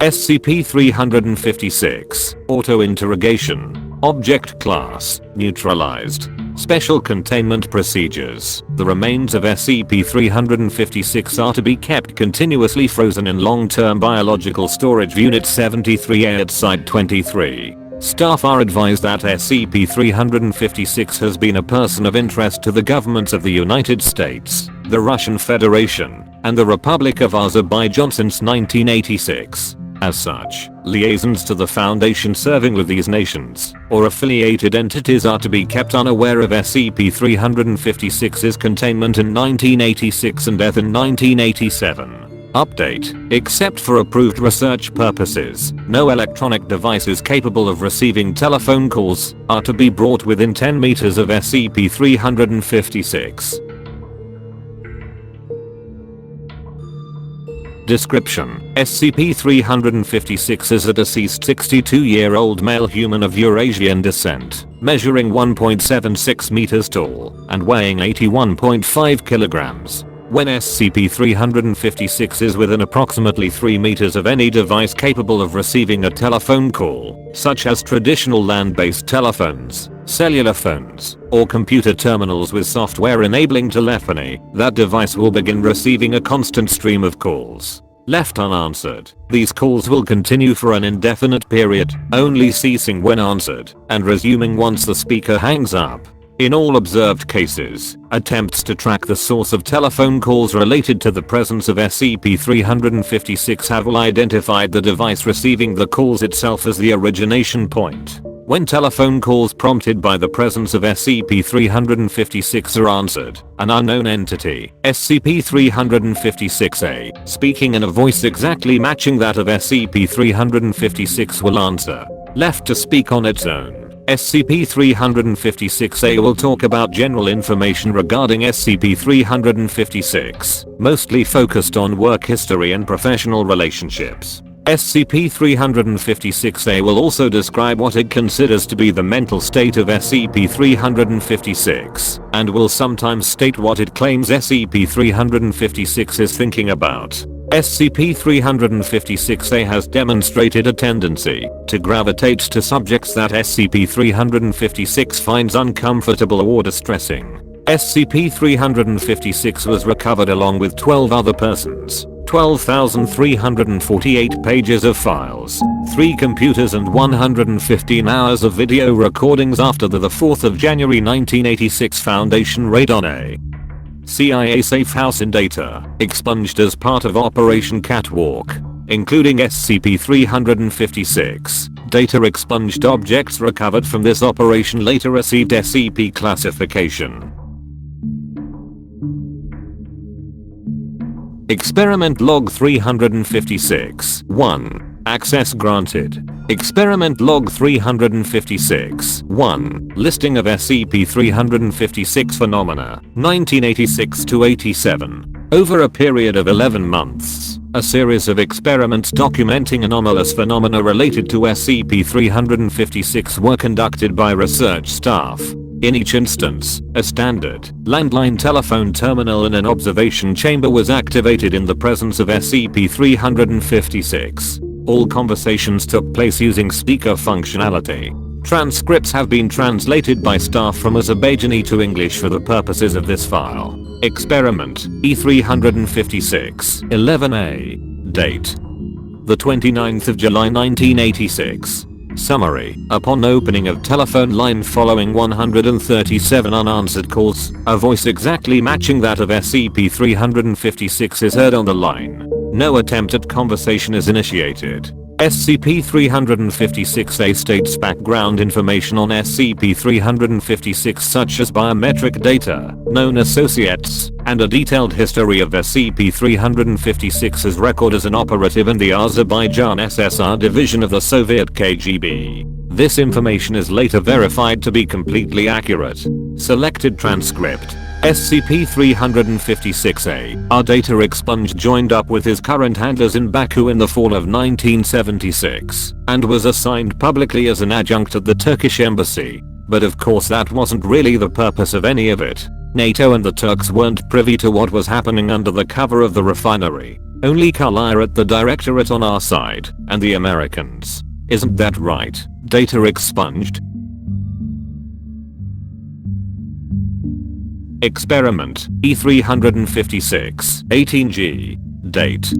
SCP-356, Autointerrogation, Object Class, Neutralized. Special Containment Procedures. The remains of SCP-356 are to be kept continuously frozen in long-term biological storage Unit 73A at Site 23. Staff are advised that SCP-356 has been a person of interest to the governments of the United States, the Russian Federation, and the Republic of Azerbaijan since 1986. As such, liaisons to the Foundation serving with these nations, or affiliated entities are to be kept unaware of SCP-356's containment in 1986 and death in 1987. Update. Except for approved research purposes, no electronic devices capable of receiving telephone calls are to be brought within 10 meters of SCP-356. Description: SCP-356 is a deceased 62-year-old male human of Eurasian descent, measuring 1.76 meters tall and weighing 81.5 kilograms. When SCP-356 is within approximately 3 meters of any device capable of receiving a telephone call, such as traditional land-based telephones, cellular phones, or computer terminals with software enabling telephony, that device will begin receiving a constant stream of calls. Left unanswered, these calls will continue for an indefinite period, only ceasing when answered, and resuming once the speaker hangs up. In all observed cases, attempts to track the source of telephone calls related to the presence of SCP-356 have identified the device receiving the calls itself as the origination point. When telephone calls prompted by the presence of SCP-356 are answered, an unknown entity, SCP-356-A, speaking in a voice exactly matching that of SCP-356 will answer. Left to speak on its own, SCP-356-A will talk about general information regarding SCP-356, mostly focused on work history and professional relationships. SCP-356-A will also describe what it considers to be the mental state of SCP-356, and will sometimes state what it claims SCP-356 is thinking about. SCP-356-A has demonstrated a tendency to gravitate to subjects that SCP-356 finds uncomfortable or distressing. SCP-356 was recovered along with 12 other persons, 12,348 pages of files, 3 computers and 115 hours of video recordings after the 4th of January 1986 Foundation raid on a CIA safe house in data, expunged as part of Operation Catwalk, including SCP-356. Data expunged objects recovered from this operation later received SCP classification. Experiment Log 356 1. Access granted. Experiment Log 356 1. Listing of SCP-356 phenomena 1986-87. Over a period of 11 months, a series of experiments documenting anomalous phenomena related to SCP-356 were conducted by research staff. In each instance, a standard landline telephone terminal in an observation chamber was activated in the presence of SCP-356. All conversations took place using speaker functionality. Transcripts have been translated by staff from Azerbaijani to English for the purposes of this file. Experiment E356 11A. Date: the 29th of July 1986. Summary: upon opening of telephone line following 137 unanswered calls, a voice exactly matching that of SCP-356 is heard on the line. No attempt at conversation is initiated. SCP-356-A states background information on SCP-356 such as biometric data, known associates, and a detailed history of SCP-356's record as an operative in the Azerbaijan SSR division of the Soviet KGB. This information is later verified to be completely accurate. Selected transcript: SCP-356-A, our data expunged joined up with his current handlers in Baku in the fall of 1976, and was assigned publicly as an adjunct at the Turkish embassy. But of course that wasn't really the purpose of any of it. NATO and the Turks weren't privy to what was happening under the cover of the refinery. Only Carlisle at the directorate on our side, and the Americans. Isn't that right? Data expunged. Experiment E356 18G. Date: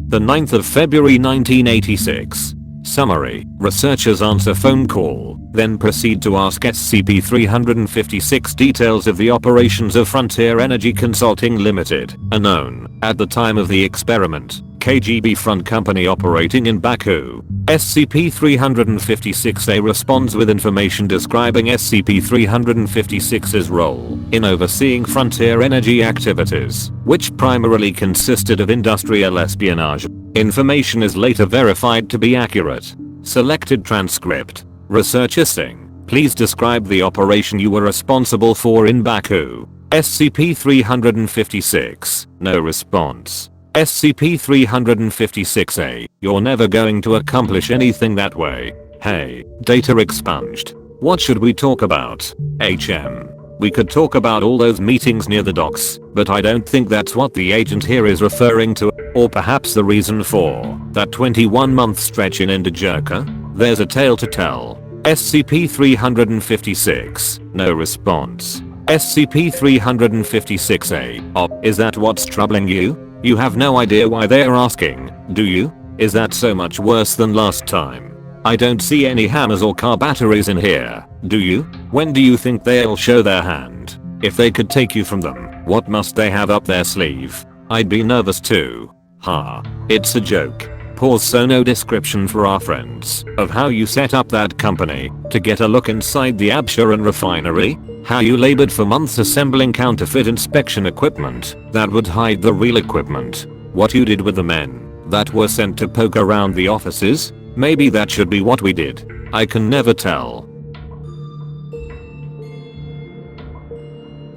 the 9th of February 1986. Summary: researchers answer phone call, then proceed to ask SCP-356 details of the operations of Frontier Energy Consulting Limited, a known, at the time of the experiment, KGB front company operating in Baku. SCP-356-A responds with information describing SCP-356's role in overseeing Frontier Energy activities, which primarily consisted of industrial espionage. Information is later verified to be accurate. Selected transcript. Researcher Singh, please describe the operation you were responsible for in Baku. SCP-356, no response. SCP-356-A, you're never going to accomplish anything that way. Hey, data expunged. What should we talk about? HM. We could talk about all those meetings near the docks, but I don't think that's what the agent here is referring to, or perhaps the reason for that 21-month stretch in Indojerka. There's a tale to tell. SCP-356, no response. SCP-356-A, is that what's troubling you? You have no idea why they're asking, do you? Is that so much worse than last time? I don't see any hammers or car batteries in here, do you? When do you think they'll show their hand? If they could take you from them, what must they have up their sleeve? I'd be nervous too. Ha. It's a joke. Pause. So no description for our friends of how you set up that company to get a look inside the Absheron refinery? How you labored for months assembling counterfeit inspection equipment that would hide the real equipment? What you did with the men that were sent to poke around the offices? Maybe that should be what we did. I can never tell.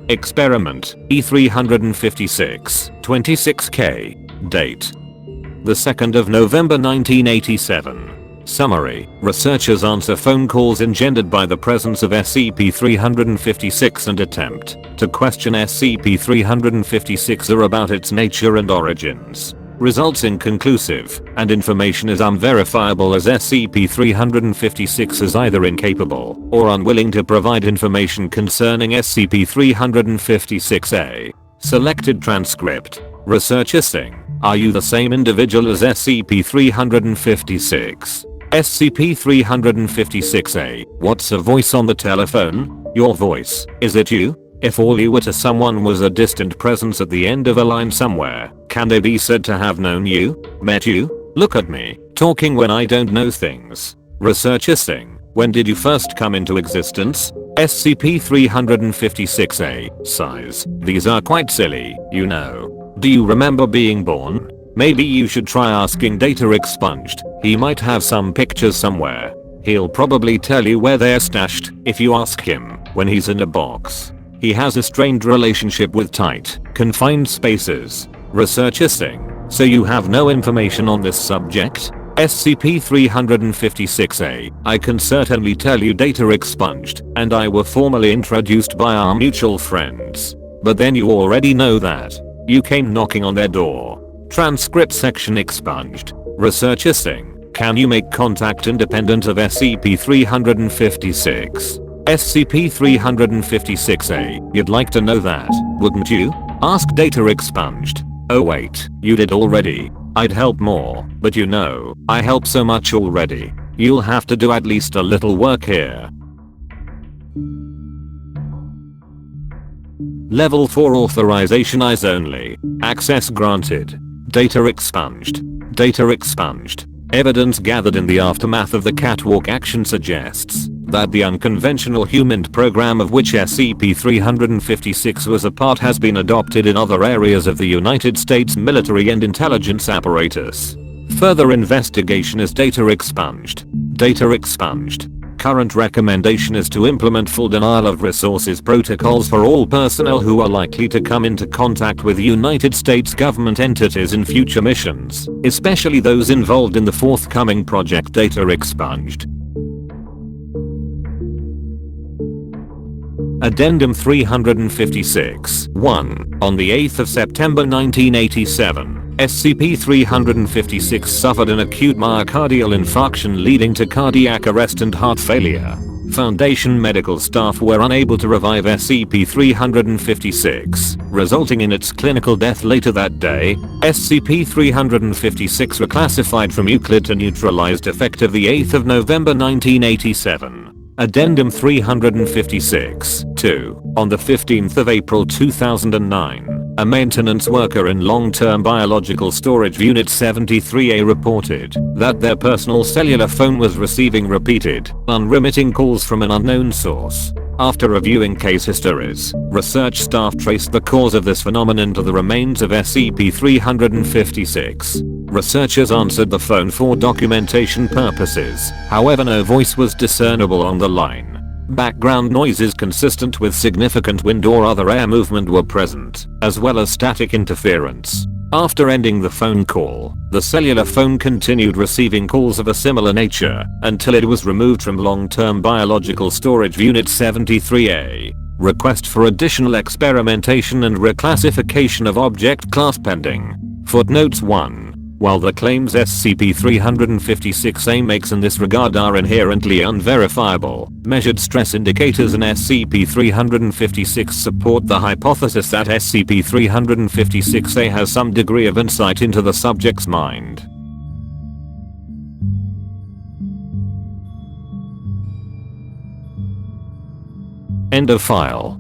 Experiment E356 26K. Date: the 2nd of November 1987. Summary: researchers answer phone calls engendered by the presence of SCP-356 and attempt to question SCP-356 about its nature and origins. Results inconclusive, and information is unverifiable as SCP-356 is either incapable or unwilling to provide information concerning SCP-356-A. Selected transcript. Researcher Singh, are you the same individual as SCP-356? SCP-356-A, what's a voice on the telephone? Your voice, is it you? If all you were to someone was a distant presence at the end of a line somewhere, can they be said to have known you? Met you? Look at me, talking when I don't know things. Researcher Singh, when did you first come into existence? SCP-356-A, size. These are quite silly, you know. Do you remember being born? Maybe you should try asking Data Expunged. He might have some pictures somewhere. He'll probably tell you where they're stashed if you ask him when he's in a box. He has a strained relationship with tight, confined spaces. Researcher Singh, so you have no information on this subject? SCP-356-A, I can certainly tell you Data Expunged and I were formally introduced by our mutual friends. But then you already know that. You came knocking on their door. Transcript section expunged. Researcher Singh, can you make contact independent of SCP-356? SCP-356-A, you'd like to know that, wouldn't you? Ask Data Expunged. Oh wait, you did already. I'd help more, but you know, I help so much already. You'll have to do at least a little work here. Level 4 authorization eyes only. Access granted. Data expunged. Data expunged. Evidence gathered in the aftermath of the catwalk action suggests that the unconventional human program of which SCP-356 was a part has been adopted in other areas of the United States military and intelligence apparatus. Further investigation is data expunged. Data expunged. Current recommendation is to implement full denial of resources protocols for all personnel who are likely to come into contact with United States government entities in future missions, especially those involved in the forthcoming project. Data expunged. Addendum 356 1. On the 8th of September 1987, SCP-356 suffered an acute myocardial infarction leading to cardiac arrest and heart failure. Foundation medical staff were unable to revive SCP-356, resulting in its clinical death later that day. SCP-356 reclassified from Euclid to neutralized effective the 8th of November 1987. Addendum 356, 2. On the 15th of April 2009, a maintenance worker in long-term biological storage Unit 73A reported that their personal cellular phone was receiving repeated, unremitting calls from an unknown source. After reviewing case histories, research staff traced the cause of this phenomenon to the remains of SCP-356. Researchers answered the phone for documentation purposes, however no voice was discernible on the line. Background noises consistent with significant wind or other air movement were present, as well as static interference. After ending the phone call, the cellular phone continued receiving calls of a similar nature until it was removed from long-term biological storage Unit 73A. Request for additional experimentation and reclassification of object class pending. Footnotes 1. While the claims SCP-356A makes in this regard are inherently unverifiable, measured stress indicators in SCP-356 support the hypothesis that SCP-356A has some degree of insight into the subject's mind. End of file.